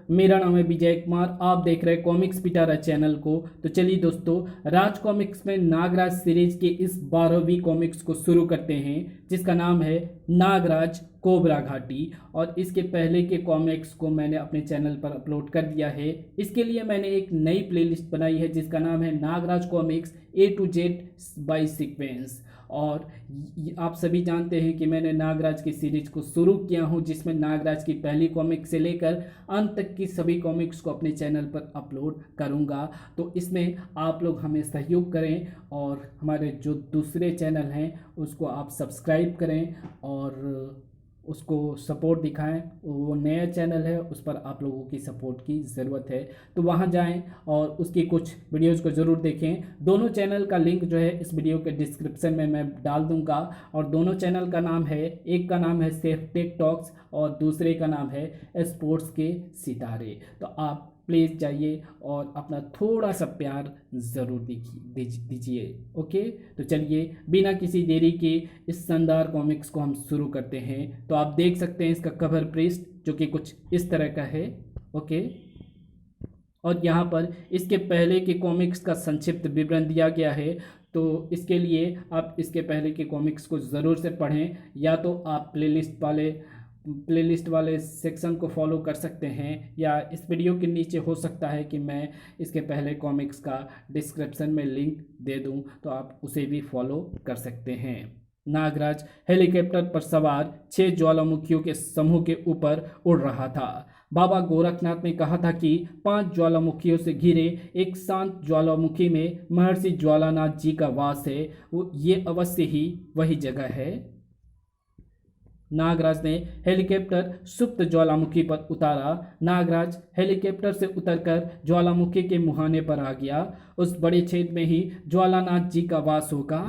मेरा नाम है विजय कुमार। आप देख रहे हैं कॉमिक्स पिटारा चैनल को। तो चलिए दोस्तों, राज कॉमिक्स में नागराज सीरीज के इस 12वीं कॉमिक्स को शुरू करते हैं, जिसका नाम है नागराज कोबरा घाटी। और इसके पहले के कॉमिक्स को मैंने अपने चैनल पर अपलोड कर दिया है। इसके लिए मैंने एक नई प्लेलिस्ट बनाई है जिसका नाम है Nagraj comics A to Z by sequence. और आप सभी जानते हैं कि मैंने नागराज की सीरीज को शुरू किया हूं, जिसमें नागराज की पहली कॉमिक से लेकर अंत तक की सभी कॉमिक्स को अपने चैनल पर अपलोड करूंगा। तो इसमें आप लोग हमें सहयोग करें और हमारे जो दूसरे चैनल हैं उसको आप सब्सक्राइब करें और उसको सपोर्ट दिखाएं। वो नया चैनल है, उस पर आप लोगों की सपोर्ट की ज़रूरत है, तो वहां जाएं और उसकी कुछ वीडियोज़ को ज़रूर देखें। दोनों चैनल का लिंक जो है इस वीडियो के डिस्क्रिप्शन में मैं डाल दूंगा। और दोनों चैनल का नाम है, एक का नाम है सेफ टेक टॉक्स और दूसरे का नाम है स्पोर्ट्स के सितारे। तो आप प्लीज़ जाइए और अपना थोड़ा सा प्यार ज़रूर दीजिए। ओके, तो चलिए बिना किसी देरी के इस शानदार कॉमिक्स को हम शुरू करते हैं। तो आप देख सकते हैं इसका कवर पृष्ठ जो कि कुछ इस तरह का है। ओके, और यहाँ पर इसके पहले के कॉमिक्स का संक्षिप्त विवरण दिया गया है। तो इसके लिए आप इसके पहले के कॉमिक्स को ज़रूर से पढ़ें, या तो आप प्लेलिस्ट वाले सेक्शन को फॉलो कर सकते हैं, या इस वीडियो के नीचे हो सकता है कि मैं इसके पहले कॉमिक्स का डिस्क्रिप्शन में लिंक दे दूं, तो आप उसे भी फॉलो कर सकते हैं। नागराज हेलीकॉप्टर पर सवार 6 ज्वालामुखियों के समूह के ऊपर उड़ रहा था। बाबा गोरखनाथ ने कहा था कि 5 ज्वालामुखियों से घिरे एक शांत ज्वालामुखी में महर्षि ज्वालानाथ जी का वास है। ये अवश्य ही वही जगह है। नागराज ने हेलीकॉप्टर सुप्त ज्वालामुखी पर उतारा। नागराज हेलीकॉप्टर से उतरकर ज्वालामुखी के मुहाने पर आ गया। उस बड़े छेद में ही ज्वालानाथ जी का वास होगा।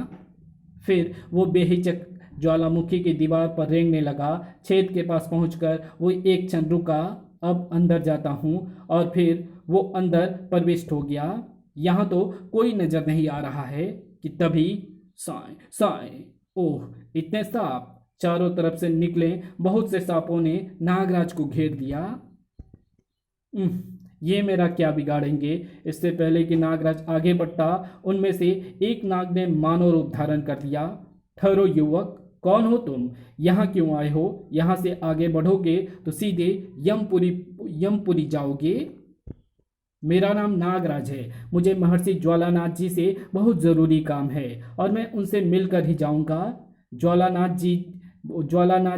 फिर वो बेहिचक ज्वालामुखी की दीवार पर रेंगने लगा। छेद के पास पहुंचकर वो एक क्षण रुका। अब अंदर जाता हूं। और फिर वो अंदर प्रविष्ट हो गया। यहाँ तो कोई नजर नहीं आ रहा है कि तभी साए साए, ओह, इतने सांप! चारों तरफ से निकले बहुत से सांपों ने नागराज को घेर दिया। ये मेरा क्या बिगाड़ेंगे? इससे पहले कि नागराज आगे बढ़ता, उनमें से एक नाग ने मानव रूप धारण कर लिया। ठहरो युवक, कौन हो तुम? यहाँ क्यों आए हो? यहाँ से आगे बढ़ोगे तो सीधे यमपुरी जाओगे। मेरा नाम नागराज है। मुझे महर्षि ज्वालानाथ जी से बहुत ज़रूरी काम है और मैं उनसे मिलकर ही जाऊंगा। ज्वालानाथ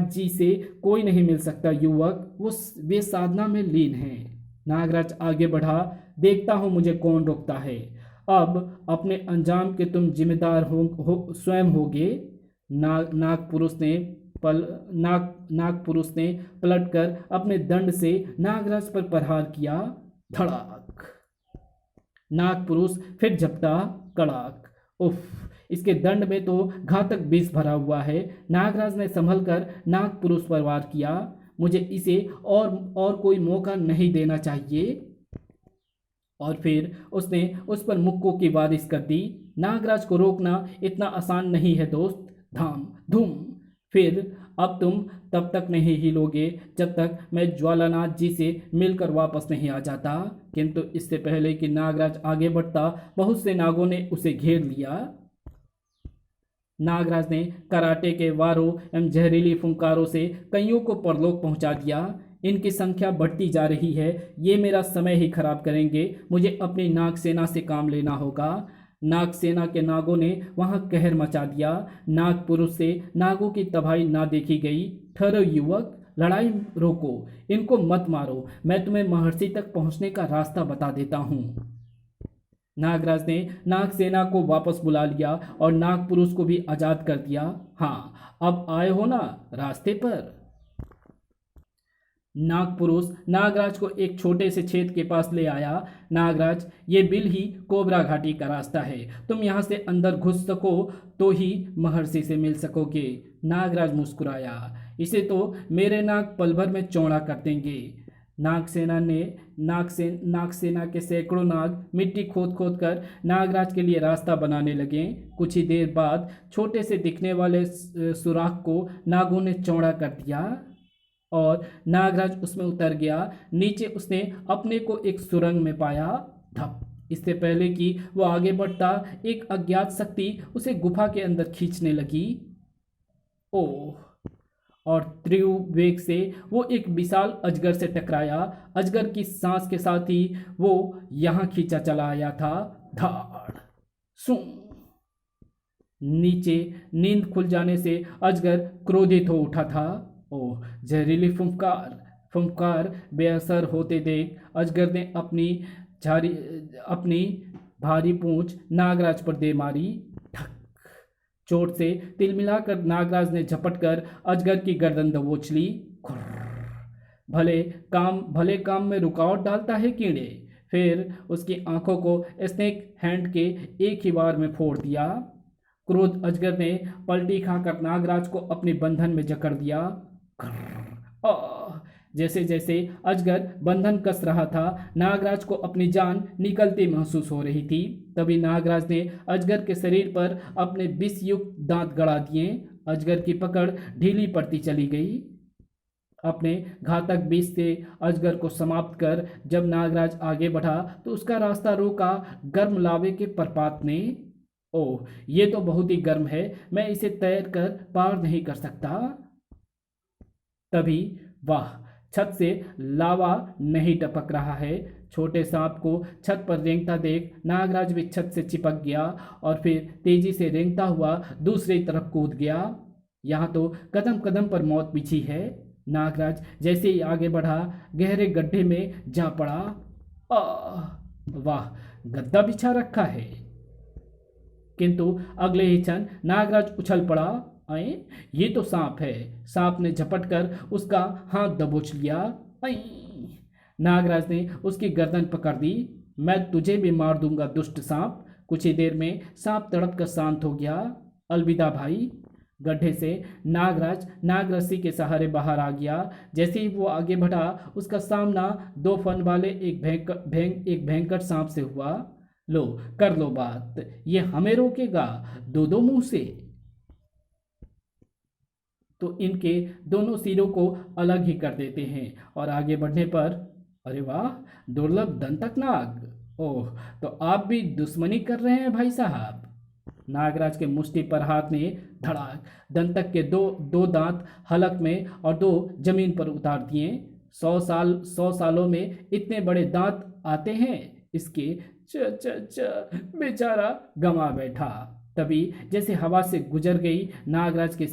जी से कोई नहीं मिल सकता युवक, वे साधना में लीन हैं। नागराज आगे बढ़ा। देखता हूं मुझे कौन रोकता है। अब अपने अंजाम के तुम जिम्मेदार स्वयं होगे। नाग पुरुष ने पलटकर अपने दंड से नागराज पर प्रहार किया। धड़ाक! नाग पुरुष फिर झपटा। कड़ाक! उफ, इसके दंड में तो घातक विष भरा हुआ है। नागराज ने संभलकर नाग पुरुष पर वार किया। मुझे इसे और कोई मौका नहीं देना चाहिए। और फिर उसने उस पर मुक्कों की बारिश कर दी। नागराज को रोकना इतना आसान नहीं है दोस्त। धाम धूम! फिर अब तुम तब तक नहीं हिलोगे जब तक मैं ज्वालानाथ जी से मिलकर वापस नहीं आ जाता। किंतु इससे पहले कि नागराज आगे बढ़ता, बहुत से नागों ने उसे घेर लिया। नागराज ने कराटे के वारों एवं जहरीली फुंकारों से कईयों को परलोक पहुंचा दिया। इनकी संख्या बढ़ती जा रही है। ये मेरा समय ही खराब करेंगे। मुझे अपनी नाग सेना से काम लेना होगा। नाग सेना के नागों ने वहां कहर मचा दिया। नाग पुरुष से नागों की तबाही ना देखी गई। ठहरो युवक, लड़ाई रोको, इनको मत मारो। मैं तुम्हें महर्षि तक पहुंचने का रास्ता बता देता हूं। नागराज ने नाग सेना को वापस बुला लिया और नाग पुरुष को भी आजाद कर दिया। हाँ, अब आए हो ना रास्ते पर। नाग पुरुष नागराज को एक छोटे से छेद के पास ले आया। नागराज, ये बिल ही कोबरा घाटी का रास्ता है। तुम यहाँ से अंदर घुस सको तो ही महर्षि से मिल सकोगे। नागराज मुस्कुराया। इसे तो मेरे नाग पल भर में चौड़ा कर देंगे। नाग सेना के सैकड़ों नाग मिट्टी खोद खोद कर नागराज के लिए रास्ता बनाने लगे। कुछ ही देर बाद छोटे से दिखने वाले सुराख को नागों ने चौड़ा कर दिया। और नागराज उसमें उतर गया। नीचे उसने अपने को एक सुरंग में पाया। धप। इससे पहले कि वो आगे बढ़ता, एक अज्ञात शक्ति उसे गुफा के अंदर खींचने लगी। ओह। और तीव्र वेग से वो एक विशाल अजगर से टकराया। अजगर की सांस के साथ ही वो यहां खींचा चला आया था। धाड़। सू। नीचे नींद खुल जाने से अजगर क्रोधित हो उठा था। ओह। जहरीली फुंकार फुंकार बेअसर होते देख अजगर ने अपनी भारी पूंछ नागराज पर दे मारी। ठक। चोट से तिलमिलाकर नागराज ने झपट कर अजगर की गर्दन दबोच ली। खुर्र। भले काम में रुकावट डालता है कीड़े। फिर उसकी आंखों को स्नेक हैंड के एक ही बार में फोड़ दिया। क्रोध अजगर ने पलटी खाकर नागराज को अपने बंधन में जकड़ दिया। जैसे जैसे अजगर बंधन कस रहा था, नागराज को अपनी जान निकलती महसूस हो रही थी। तभी नागराज ने अजगर के शरीर पर अपने विषयुक्त दांत गड़ा दिए। अजगर की पकड़ ढीली पड़ती चली गई। अपने घातक विष से अजगर को समाप्त कर जब नागराज आगे बढ़ा तो उसका रास्ता रोका गर्म लावे के प्रपात ने। ओह, ये तो बहुत ही गर्म है, मैं इसे तैर कर पार नहीं कर सकता। तभी वाह, छत से लावा नहीं टपक रहा है। छोटे सांप को छत पर रेंगता देख नागराज भी छत से चिपक गया और फिर तेजी से रेंगता हुआ दूसरी तरफ कूद गया। यहाँ तो कदम कदम पर मौत बिछी है। नागराज जैसे ही आगे बढ़ा गहरे गड्ढे में जा पड़ा। वाह, गद्दा बिछा रखा है। किंतु अगले ही क्षण नागराज उछल पड़ा। अये, ये तो सांप है। सांप ने झपट कर उसका हाथ दबोच लिया। नागराज ने उसकी गर्दन पकड़ दी। मैं तुझे भी मार दूंगा दुष्ट सांप। कुछ ही देर में सांप तड़प कर शांत हो गया। अलविदा भाई। गड्ढे से नागराज नागरस्सी के सहारे बाहर आ गया। जैसे ही वो आगे बढ़ा उसका सामना 2 फन वाले एक भयंकर सांप से हुआ। लो, कर लो बात, ये हमें रोकेगा दो मुंह से। तो इनके दोनों सिरों को अलग ही कर देते हैं और आगे बढ़ने पर, अरे वाह, दुर्लभ दंतक नाग। ओह, तो आप भी दुश्मनी कर रहे हैं भाई साहब। नागराज के मुष्टि पर हाथ ने धड़ाक दंतक के दो दांत हलक में और 2 जमीन पर उतार दिए। 100 सालों में इतने बड़े दांत आते हैं इसके। च च च बेचारा गंवा बैठा। तभी जैसे हवा से गुजर गई नागराज के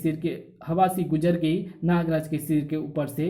सिर के ऊपर से।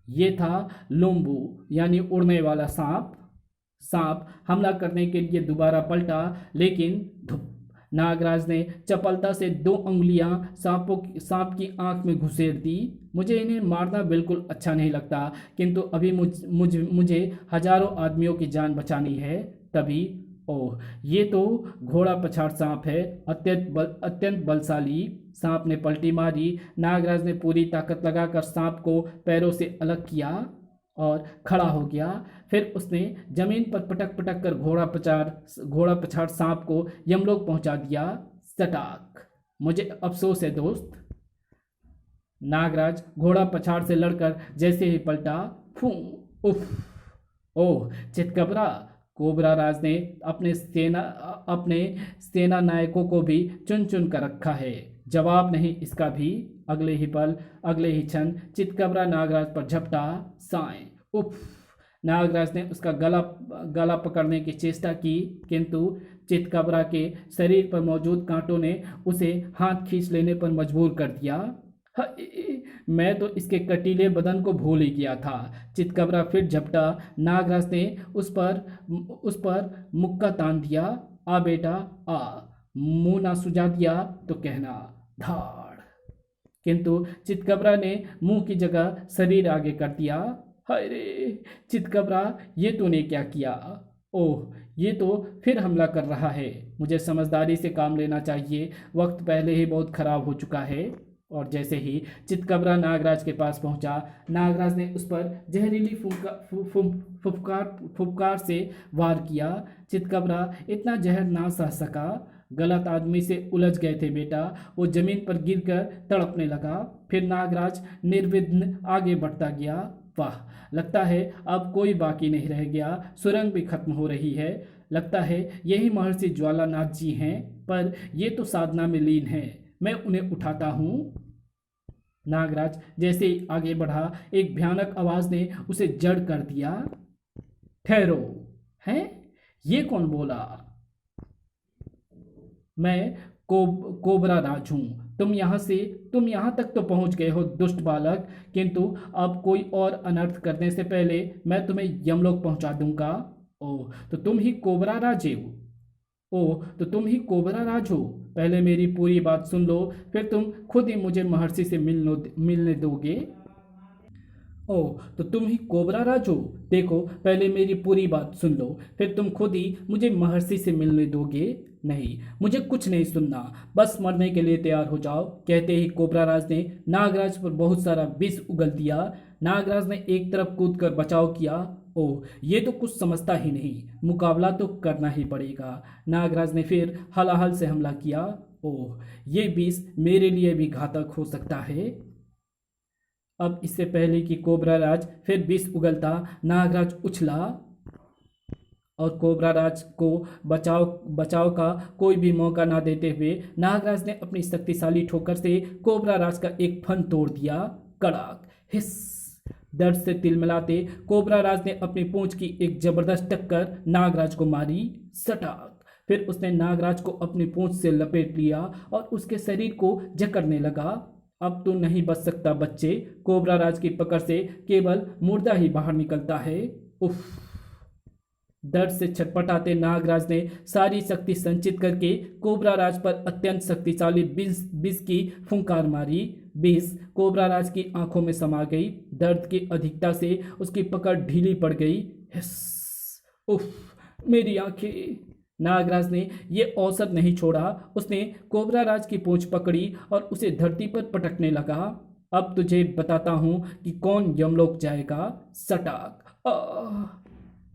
ये था लोम्बू, यानी उड़ने वाला सांप हमला करने के लिए दोबारा पलटा, लेकिन धुप। नागराज ने चपलता से 2 उंगलियां सांप की आंख में घुसेड़ दी। मुझे इन्हें मारना बिल्कुल अच्छा नहीं लगता, किंतु अभी मुझे हजारों आदमियों की जान बचानी है। तभी ओह, ये तो घोड़ा पछाड़ सांप है, अत्यंत बलशाली। सांप ने पलटी मारी। नागराज ने पूरी ताकत लगाकर सांप को पैरों से अलग किया और खड़ा हो गया। फिर उसने जमीन पर पटक पटक कर घोड़ा पछाड़ सांप को यमलोक पहुंचा दिया। सटाक। मुझे अफसोस है दोस्त। नागराज घोड़ा पछाड़ से लड़कर जैसे ही पलटा, फू, उफ। ओह, चितकबरा। कोबरा राज ने अपने सेना नायकों को भी चुन चुन कर रखा है। जवाब नहीं इसका भी। अगले ही क्षण चितकबरा नागराज पर झपटा। साएं। उफ। नागराज ने उसका गला पकड़ने की चेष्टा की, किंतु चितकबरा के शरीर पर मौजूद कांटों ने उसे हाथ खींच लेने पर मजबूर कर दिया। मैं तो इसके कटीले बदन को भूल ही गया था। चितकबरा फिर झपटा। नागराज ने उस पर मुक्का तान दिया। आ बेटा आ, मुंह ना सुझा दिया तो कहना। धाड़। किंतु चितकबरा ने मुंह की जगह शरीर आगे कर दिया। हाय रे चितकबरा, ये तूने क्या किया? ओह, ये तो फिर हमला कर रहा है। मुझे समझदारी से काम लेना चाहिए, वक्त पहले ही बहुत खराब हो चुका है। और जैसे ही चितकबरा नागराज के पास पहुंचा, नागराज ने उस पर जहरीली फुफकार से वार किया। चितकबरा इतना जहर ना सह सका। गलत आदमी से उलझ गए थे बेटा। वो जमीन पर गिरकर तड़पने लगा। फिर नागराज निर्विघ्न आगे बढ़ता गया। वाह, लगता है अब कोई बाकी नहीं रह गया। सुरंग भी खत्म हो रही है। लगता है यही महर्षि ज्वालानाथ जी हैं, पर ये तो साधना में लीन है। मैं उन्हें उठाता हूँ। नागराज जैसे ही आगे बढ़ा, एक भयानक आवाज ने उसे जड़ कर दिया। ठहरो। हैं? ये कौन बोला? मैं कोबरा राज हूं। तुम यहां तक तो पहुंच गए हो दुष्ट बालक, किंतु अब कोई और अनर्थ करने से पहले मैं तुम्हें यमलोक पहुंचा दूंगा। ओह, तो तुम ही कोबरा राज हो। ओह, तो तुम ही कोबरा राज हो। पहले मेरी पूरी बात सुन लो, फिर तुम खुद ही मुझे महर्षि से मिलने दोगे। ओह, तो तुम ही कोबरा राज हो। देखो, पहले मेरी पूरी बात सुन लो, फिर तुम खुद ही मुझे महर्षि से मिलने दोगे। नहीं, मुझे कुछ नहीं सुनना, बस मरने के लिए तैयार हो जाओ। कहते ही कोबरा राज ने नागराज पर बहुत सारा विष उगल दिया। नागराज ने एक तरफ कूद कर बचाव किया। ओह, ये तो कुछ समझता ही नहीं, मुकाबला तो करना ही पड़ेगा। नागराज ने फिर हलाहल से हमला किया। ओह, ये विष मेरे लिए भी घातक हो सकता है। अब इससे पहले कि कोबरा राज फिर विष उगलता, नागराज उछला और कोबरा राज को बचाव का कोई भी मौका ना देते हुए नागराज ने अपनी शक्तिशाली ठोकर से कोबरा राज का एक फन तोड़ दिया। कड़ाक, हिस। दर्द से तिलमिलाते कोबरा राज ने अपनी पूंछ की एक जबरदस्त टक्कर नागराज को मारी। सटाक। फिर उसने नागराज को अपनी पूंछ से लपेट लिया और उसके शरीर को जकड़ने लगा। अब तू नहीं बच सकता बच्चे। कोबरा राज की पकड़ से केवल मुर्दा ही बाहर निकलता है। उफ। दर्द से छटपटाते नागराज ने सारी शक्ति संचित करके कोबरा राज पर अत्यंत शक्तिशाली विष की फुंकार मारी। विष कोबरा राज की आंखों में समा गई। दर्द की अधिकता से उसकी पकड़ ढीली पड़ गई। हिस। उफ, मेरी आंखें। नागराज ने ये अवसर नहीं छोड़ा। उसने कोबरा राज की पूंछ पकड़ी और उसे धरती पर पटकने लगा। अब तुझे बताता हूं कि कौन यमलोक जाएगा। सटाक।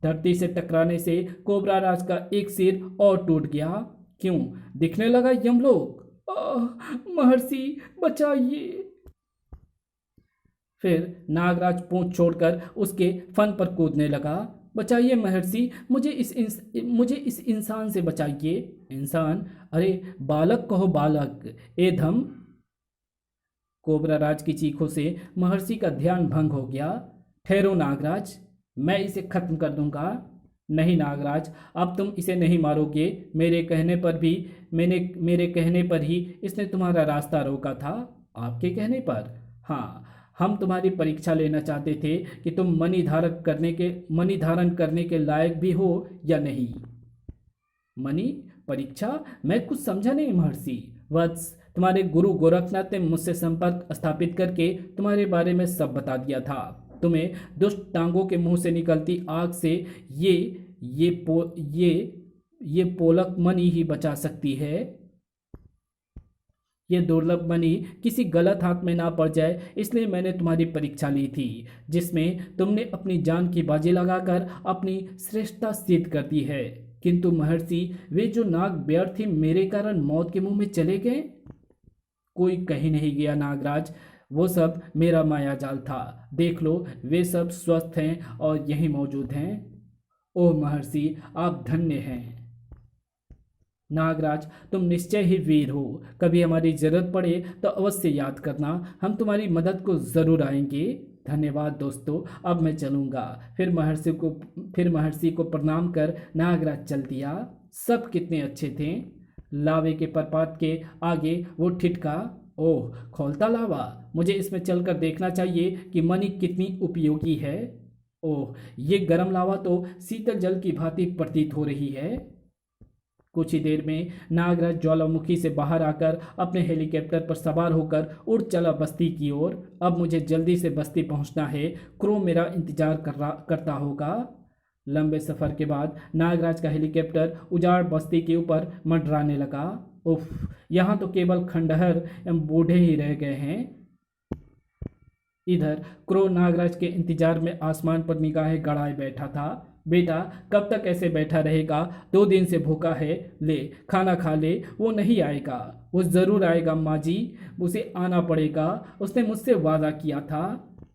धरती से टकराने से कोबरा राज का एक सिर और टूट गया। क्यों? दिखने लगा यमलोक। महर्षि बचाइए। फिर नागराज पूंछ छोड़कर उसके फन पर कूदने लगा। बचाइए महर्षि, मुझे इस इंसान से बचाइए। इंसान? अरे बालक कहो बालक। ए धम। कोबरा राज की चीखों से महर्षि का ध्यान भंग हो गया। ठहरो नागराज, मैं इसे खत्म कर दूंगा। नहीं नागराज, अब तुम इसे नहीं मारोगे। मेरे कहने पर ही इसने तुम्हारा रास्ता रोका था। आपके कहने पर? हाँ, हम तुम्हारी परीक्षा लेना चाहते थे कि तुम मणि धारण करने के लायक भी हो या नहीं। मणि परीक्षा? मैं कुछ समझा नहीं महर्षि। वत्स, तुम्हारे गुरु गोरखनाथ ने मुझसे संपर्क स्थापित करके तुम्हारे बारे में सब बता दिया था। तुम्हें दुष्ट टांगों के मुंह से निकलती आग से ये पोलक मणि ही बचा सकती है। ये दुर्लभ मणि किसी गलत हाथ में ना पड़ जाए, इसलिए मैंने तुम्हारी परीक्षा ली थी, जिसमें तुमने अपनी जान की बाजी लगाकर अपनी श्रेष्ठता सिद्ध कर दी है। किंतु महर्षि, वे जो नाग व्यर्थ ही मेरे कारण मौत के मुंह में चले गए। कोई कहीं नहीं गया नागराज, वो सब मेरा माया जाल था। देख लो, वे सब स्वस्थ हैं और यहीं मौजूद हैं। ओह महर्षि, आप धन्य हैं। नागराज, तुम निश्चय ही वीर हो। कभी हमारी जरूरत पड़े तो अवश्य याद करना, हम तुम्हारी मदद को जरूर आएंगे। धन्यवाद दोस्तों, अब मैं चलूंगा। फिर महर्षि को प्रणाम कर नागराज चल दिया। सब कितने अच्छे थे। लावे के प्रपात के आगे वो ठिठका। ओह, खौलता लावा। मुझे इसमें चलकर देखना चाहिए कि मणि कितनी उपयोगी है। ओह, ये गर्म लावा तो शीतल जल की भांति प्रतीत हो रही है। कुछ ही देर में नागराज ज्वालामुखी से बाहर आकर अपने हेलीकॉप्टर पर सवार होकर उड़ चला बस्ती की ओर। अब मुझे जल्दी से बस्ती पहुंचना है। क्रू मेरा इंतजार करता होगा। लंबे सफर के बाद नागराज का हेलीकॉप्टर उजाड़ बस्ती के ऊपर मंडराने लगा। उफ, यहाँ तो केवल खंडहर एवं बूढ़े ही रह गए हैं। इधर क्रो नागराज के इंतजार में आसमान पर निगाहें गड़ाए बैठा था। बेटा कब तक ऐसे बैठा रहेगा? 2 दिन से भूखा है, ले खाना खा ले। वो नहीं आएगा। वो ज़रूर आएगा माँ जी, उसे आना पड़ेगा, उसने मुझसे वादा किया था।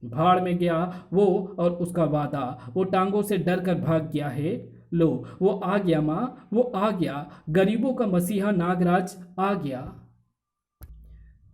भाड़ में गया वो और उसका वादा। वो टांगों से डर कर भाग गया है। लो वो आ गया माँ, वो आ गया, गरीबों का मसीहा नागराज आ गया।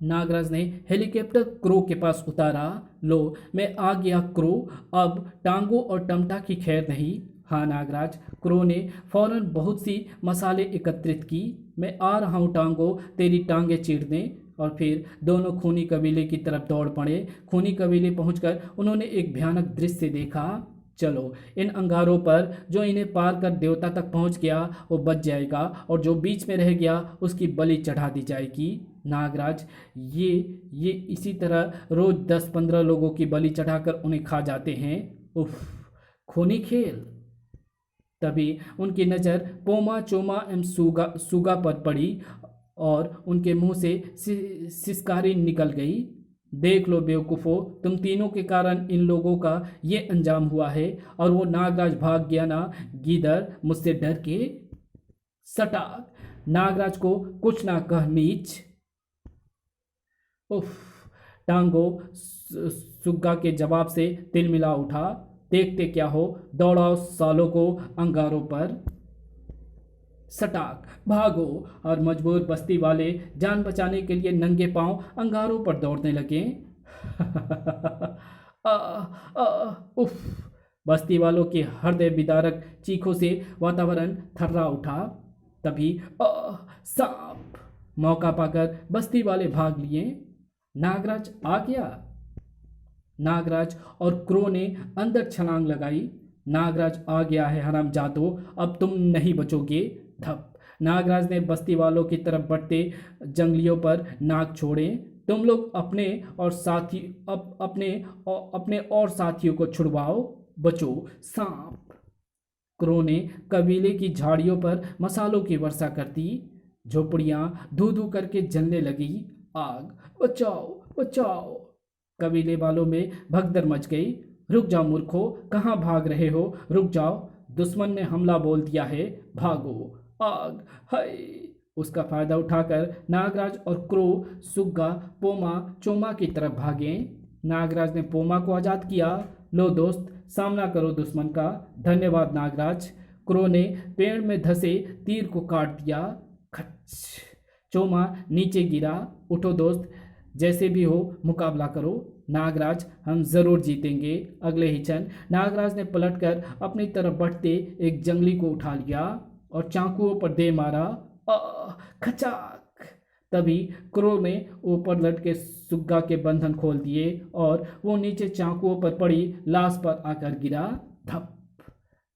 नागराज ने हेलीकॉप्टर क्रो के पास उतारा। लो मैं आ गया क्रो, अब टांगों और टमटा की खैर नहीं। हाँ नागराज, क्रो ने फौरन बहुत सी मसाले एकत्रित की। मैं आ रहा हूँ टांगों, तेरी टांगें चीरने। और फिर दोनों खूनी कबीले की तरफ दौड़ पड़े। खूनी कबीले पहुंचकर उन्होंने एक भयानक दृश्य देखा। चलो इन अंगारों पर, जो इन्हें पार कर देवता तक पहुंच गया वो बच जाएगा, और जो बीच में रह गया उसकी बलि चढ़ा दी जाएगी। नागराज, ये इसी तरह रोज 10-15 लोगों की बलि चढ़ाकर उन्हें खा जाते हैं। उफ, खूनी खेल। तभी उनकी नज़र पोमा चोमा एवं सुगा पर पड़ी और उनके मुंह से सिसकारी निकल गई। देख लो बेवकूफ़ो, तुम तीनों के कारण इन लोगों का ये अंजाम हुआ है। और वो नागराज भाग गया ना गीदड़, मुझसे डर के। सटाक, नागराज को कुछ ना कह नीच। उफ, टांगो सुग्गा के जवाब से तिलमिला उठा। देखते क्या हो, दौड़ाओ सालों को अंगारों पर। सटाक, भागो। और मजबूर बस्ती वाले जान बचाने के लिए नंगे पांव अंगारों पर दौड़ने लगे। आ, उफ, बस्ती वालों के हृदय विदारक चीखों से वातावरण थर्रा उठा। तभी सांप। मौका पाकर बस्ती वाले भाग लिए। नागराज आ गया। नागराज और क्रो ने अंदर छलांग लगाई। नागराज आ गया है हरामजादो, अब तुम नहीं बचोगे। धप, नागराज ने बस्ती वालों की तरफ बढ़ते जंगलियों पर नाक छोड़े। तुम लोग अपने और साथियों को छुड़वाओ, बचो। सांप। क्रो ने कबीले की झाड़ियों पर मसालों की वर्षा कर दी। झोपड़ियां धू धू करके जलने लगी। आग, बचाओ बचाओ। कबीले वालों में भगदड़ मच गई। रुक जाओ मूर्खों, कहाँ भाग रहे हो? रुक जाओ, दुश्मन ने हमला बोल दिया है, भागो। आग, हाय। उसका फायदा उठाकर नागराज और क्रो सुग्गा पोमा चोमा की तरफ भागे। नागराज ने पोमा को आजाद किया। लो दोस्त, सामना करो दुश्मन का। धन्यवाद नागराज। क्रो ने पेड़ में धंसे तीर को काट दिया। खच। चोमा नीचे गिरा। उठो दोस्त, जैसे भी हो मुकाबला करो। नागराज, हम जरूर जीतेंगे। अगले ही क्षण नागराज ने पलटकर अपनी तरफ बढ़ते एक जंगली को उठा लिया और चाकुओं पर दे मारा। खचाक। तभी क्रो ने ऊपर लटके सुग्गा के बंधन खोल दिए और वो नीचे चाकुओं पर पड़ी लाश पर आकर गिरा। धप।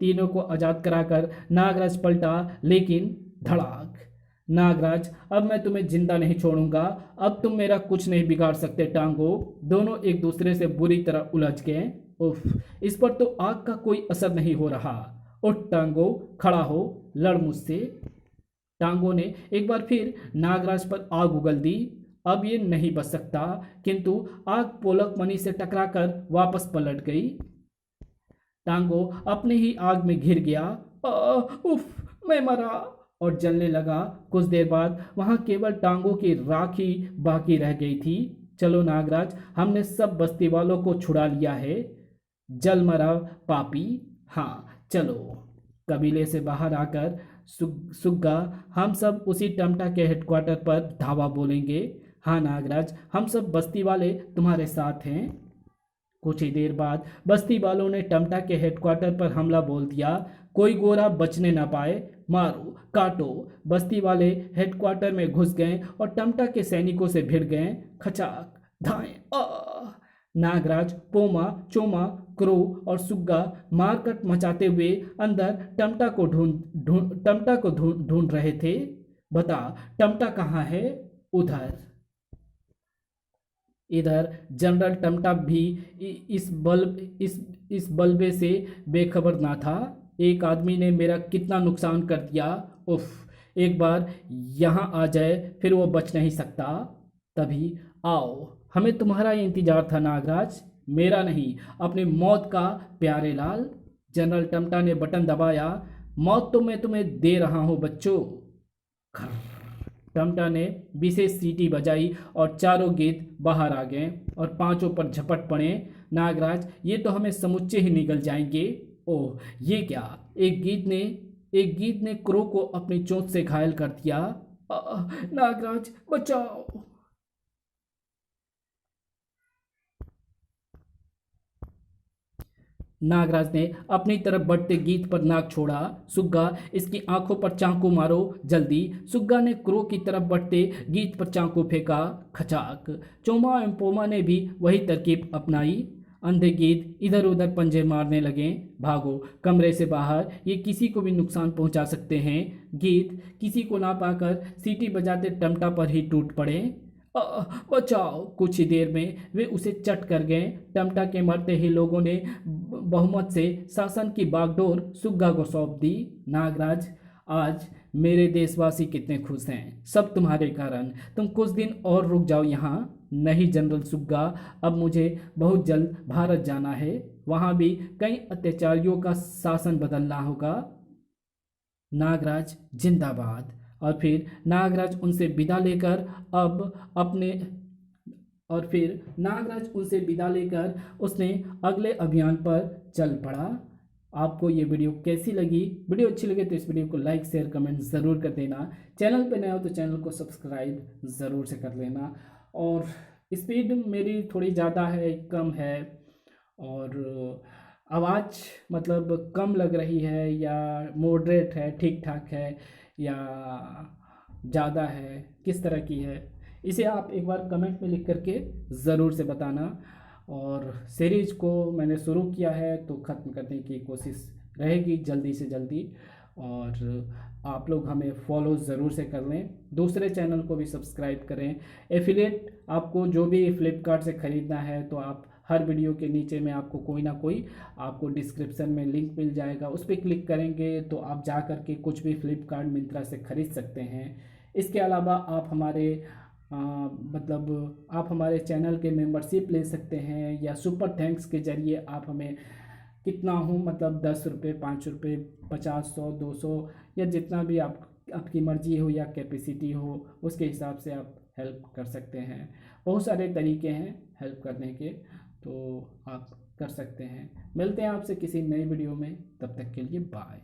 तीनों को आजाद कराकर नागराज पलटा, लेकिन धड़ाक। नागराज, अब मैं तुम्हें जिंदा नहीं छोड़ूंगा। अब तुम मेरा कुछ नहीं बिगाड़ सकते टांगो। दोनों एक दूसरे से बुरी तरह उलझ गए। उफ, इस पर तो आग का कोई असर नहीं हो रहा। उठ टांगो, खड़ा हो, लड़ मुझसे। टांगो ने एक बार फिर नागराज पर आग उगल दी। अब ये नहीं बच सकता, किंतु आग पोलक मणि से टकराकर वापस पलट गई। टांगो अपने ही आग में घिर गया। उफ, मैं मरा और जलने लगा। कुछ देर बाद वहां केवल टांगों की राख ही बाकी रह गई थी। चलो नागराज, हमने सब बस्ती वालों को छुड़ा लिया है। जल मरा पापी। हाँ चलो। कबीले से बाहर आकर सुग्गा, हम सब उसी टमटा के हेडक्वार्टर पर धावा बोलेंगे। हाँ नागराज, हम सब बस्ती वाले तुम्हारे साथ हैं। कुछ ही देर बाद बस्ती वालों ने टमटा के हेडक्वार्टर पर हमला बोल दिया। कोई गोरा बचने ना पाए, मारो काटो। बस्ती वाले हेडक्वार्टर में घुस गए और टमटा के सैनिकों से भिड़ गए। खचाक, धाएं। नागराज, पोमा चोमा क्रो और सुग्गा मारकट मचाते हुए अंदर टमटा को ढूंढ रहे थे। बता, टमटा कहाँ है? उधर। इधर जनरल टमटा भी इस बल्बे से बेखबर ना था। एक आदमी ने मेरा कितना नुकसान कर दिया। उफ, एक बार यहाँ आ जाए फिर वो बच नहीं सकता। तभी आओ, हमें तुम्हारा इंतजार था नागराज। मेरा नहीं, अपनी मौत का प्यारे लाल। जनरल टमटा ने बटन दबाया। मौत तो मैं तुम्हें दे रहा हूं बच्चों। टमटा ने विशेष सीटी बजाई और चारों गीत बाहर आ गए और पांचों पर झपट पड़े। नागराज, ये तो हमें समुच्चे ही निगल जाएंगे। ओह, ये क्या! एक गीत ने क्रो को अपनी चोंच से घायल कर दिया। नागराज बचाओ! नागराज ने अपनी तरफ बढ़ते गीत पर नाक छोड़ा। सुग्गा, इसकी आंखों पर चाकू मारो जल्दी। सुग्गा ने क्रो की तरफ बढ़ते गीत पर चाकू फेंका। खचाक! चोमा एवं पोमा ने भी वही तरकीब अपनाई। अंधे गीत इधर उधर पंजे मारने लगे। भागो कमरे से बाहर, ये किसी को भी नुकसान पहुंचा सकते हैं। गीत किसी को ना पाकर सीटी बजाते टमटा पर ही टूट पड़े। बचाओ! कुछ ही देर में वे उसे चट कर गए। टमटा के मरते ही लोगों ने बहुमत से शासन की बागडोर सुग्गा को सौंप दी। नागराज, आज मेरे देशवासी कितने खुश हैं, सब तुम्हारे कारण। तुम कुछ दिन और रुक जाओ यहाँ। नहीं जनरल सुग्गा, अब मुझे बहुत जल्द भारत जाना है। वहाँ भी कई अत्याचारियों का शासन बदलना होगा। नागराज जिंदाबाद। और फिर नागराज उनसे विदा लेकर अपने और फिर नागराज उनसे विदा लेकर उसने अगले अभियान पर चल पड़ा। आपको ये वीडियो कैसी लगी? वीडियो अच्छी लगे तो इस वीडियो को लाइक शेयर कमेंट ज़रूर कर देना। चैनल पे नए हो तो चैनल को सब्सक्राइब ज़रूर से कर लेना। और स्पीड मेरी थोड़ी ज़्यादा है, कम है, और आवाज़ मतलब कम लग रही है या मॉडरेट है, ठीक ठाक है, या ज़्यादा है, किस तरह की है, इसे आप एक बार कमेंट में लिख करके ज़रूर से बताना। और सीरीज को मैंने शुरू किया है तो ख़त्म करने की कोशिश रहेगी जल्दी से जल्दी। और आप लोग हमें फॉलो ज़रूर से कर लें, दूसरे चैनल को भी सब्सक्राइब करें। एफिलेट आपको जो भी फ्लिपकार्ट से ख़रीदना है तो आप हर वीडियो के नीचे में आपको कोई ना कोई आपको डिस्क्रिप्शन में लिंक मिल जाएगा, उस पर क्लिक करेंगे तो आप जा कर के कुछ भी फ्लिपकार्ट मिंत्रा से ख़रीद सकते हैं। इसके अलावा आप आप हमारे चैनल के मेंबरशिप ले सकते हैं, या सुपर थैंक्स के ज़रिए आप हमें कितना हो मतलब 10 रुपये, 5 रुपये, 50, 100, 200 या जितना भी आपकी मर्ज़ी हो या कैपेसिटी हो, उसके हिसाब से आप हेल्प कर सकते हैं। बहुत सारे तरीके हैं हेल्प करने के, तो आप कर सकते हैं। मिलते हैं आपसे किसी नई वीडियो में, तब तक के लिए बाय।